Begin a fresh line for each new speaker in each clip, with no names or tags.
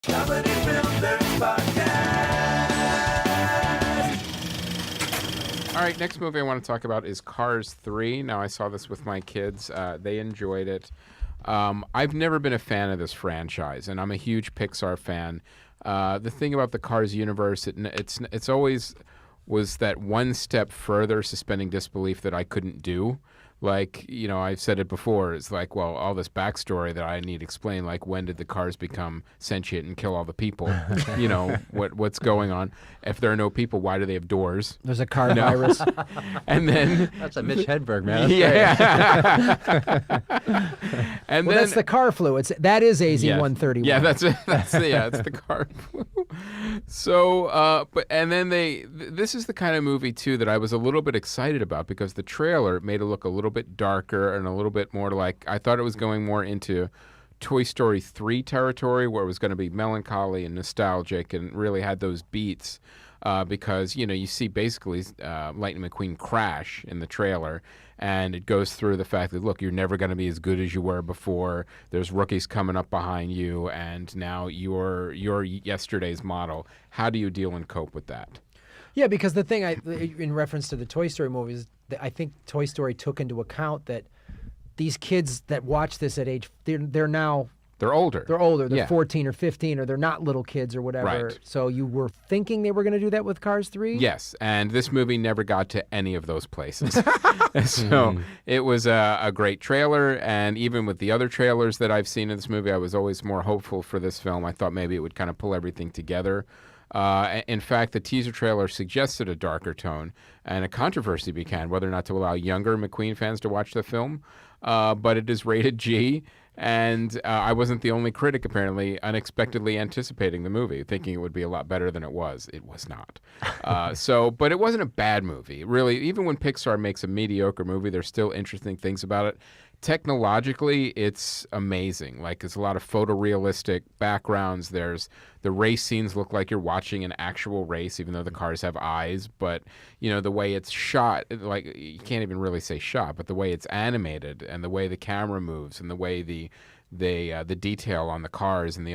Comedy Film Nerds Podcast.
All right, next movie I want to talk about is Cars 3. Now, I saw this with my kids. They enjoyed it. I've never been a fan of this franchise, and I'm a huge Pixar fan. The thing about the Cars universe, it's always was that one step further suspending disbelief that I couldn't do. Like, you know, I've said it before. It's like, well, all this backstory that I need explained, like when did the cars become sentient and kill all the people? You know, what's going on? If there are no people, why do they have doors?
There's a car virus.
And then
that's a Mitch Hedberg, man.
And
well,
then
that's the car flu. That is AZ-131.
Yeah, that's it's the car flu. So, this is the kind of movie too that I was a little bit excited about because the trailer made it look a little bit darker and a little bit more like I thought it was going more into Toy Story 3 territory where it was going to be melancholy and nostalgic and really had those beats because, you know, you see basically Lightning McQueen crash in the trailer and it goes through the fact that, look, you're never going to be as good as you were before. There's rookies coming up behind you and now you're yesterday's model. How do you deal and cope with that?
Yeah, because the thing, in reference to the Toy Story movies, I think Toy Story took into account that these kids that watch this at age, they're older. They're older. They're 14 or 15, or they're not little kids or whatever.
Right.
So you were thinking they were going to do that with Cars 3?
Yes, and this movie never got to any of those places. So it was a great trailer, and even with the other trailers that I've seen in this movie, I was always more hopeful for this film. I thought maybe it would kind of pull everything together. In fact, the teaser trailer suggested a darker tone, and a controversy began whether or not to allow younger McQueen fans to watch the film. But it is rated G, and I wasn't the only critic, apparently, unexpectedly anticipating the movie, thinking it would be a lot better than it was. It was not. But it wasn't a bad movie. Really, even when Pixar makes a mediocre movie, there's still interesting things about it. Technologically, it's amazing. Like, it's a lot of photorealistic backgrounds. There's the race scenes look like you're watching an actual race, even though the cars have eyes. But, you know, the way it's shot, like, you can't even really say shot, but the way it's animated and the way the camera moves and the way the detail on the cars and the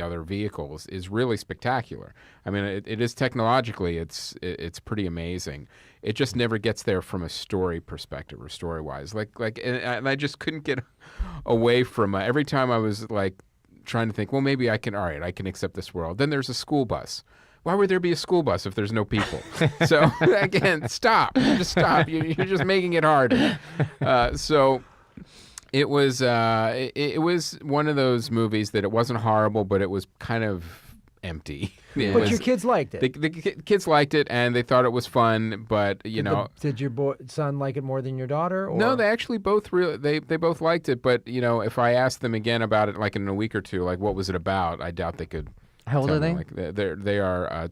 other vehicles is really spectacular. I mean, it is technologically, it's pretty amazing. It just never gets there from a story perspective or story wise. And I just couldn't get away from every time I was like trying to think, well, maybe I can accept this world. Then there's a school bus. Why would there be a school bus if there's no people? So again, just stop. You're just making it harder. It was one of those movies that it wasn't horrible, but it was kind of empty.
But your kids liked it.
The kids liked it, and they thought it was fun. But
did your son like it more than your daughter? Or?
No, they actually both they both liked it. But you know, if I asked them again about it, like in a week or two, like what was it about, I doubt they could.
How old are they?
Like they are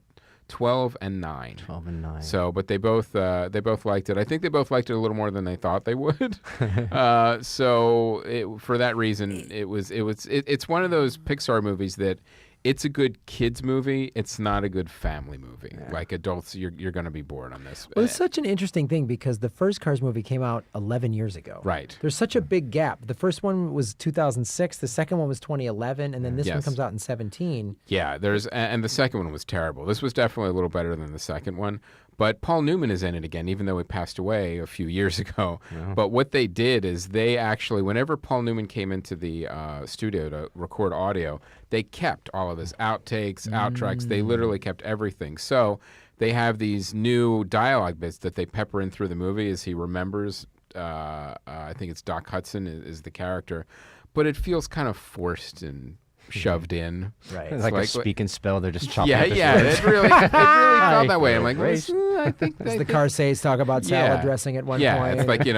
12 and 9.
12 and 9.
So, but they both liked it. I think they both liked it a little more than they thought they would. For that reason, it's one of those Pixar movies that it's a good kids movie. It's not a good family movie. Yeah. Like adults, you're going to be bored on this.
Well, it's such an interesting thing because the first Cars movie came out 11 years ago.
Right.
There's such a big gap. The first one was 2006. The second one was 2011, and then this one comes out in 2017.
Yeah. And the second one was terrible. This was definitely a little better than the second one. But Paul Newman is in it again, even though he passed away a few years ago. Yeah. But what they did is they actually, whenever Paul Newman came into the studio to record audio, they kept all of this outtakes, outtracks. They literally kept everything. So they have these new dialogue bits that they pepper in through the movie as he remembers. I think it's Doc Hudson is the character. But it feels kind of forced and shoved in.
Right. It's like a speak and spell. They're just chopping
up
words.
It really felt that way. I'm like,
I think the Carsays talk about salad dressing at one point.
Yeah, it's like the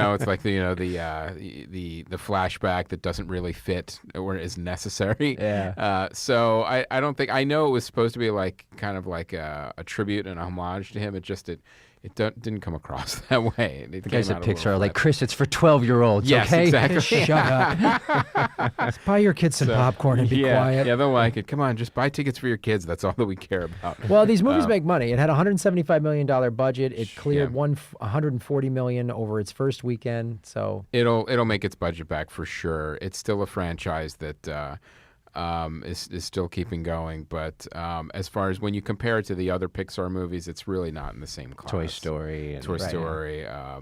flashback that doesn't really fit or is necessary.
Yeah.
So I don't think I know it was supposed to be like kind of like a tribute and a homage to him. It didn't come across that way.
The guys at Pixar are like, Chris, it's for 12-year-olds,
yes,
okay?
Exactly.
Shut up. Just buy your kids some popcorn and be quiet.
Yeah, they'll like it. Come on, just buy tickets for your kids. That's all that we care about.
Well, these movies make money. It had a $175 million budget. It cleared $140 million over its first weekend. So
it'll make its budget back for sure. It's still a franchise that is still keeping going. But as far as when you compare it to the other Pixar movies, it's really not in the same class.
Toy Story,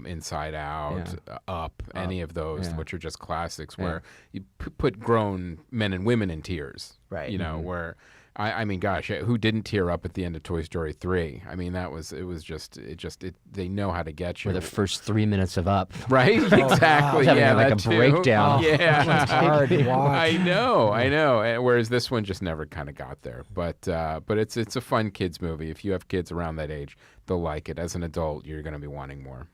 Inside Out, Up, any of those, which are just classics, where you put grown men and women in tears.
Right.
You know, where. I mean, gosh, who didn't tear up at the end of Toy Story 3? I mean, they know how to get you.
Or the first 3 minutes of Up.
Right? Exactly.
Wow.
Yeah,
like a
too.
breakdown.
Yeah. It's hard to watch.
I know. And whereas this one just never kind of got there. But it's a fun kids movie. If you have kids around that age, they'll like it. As an adult, you're going to be wanting more.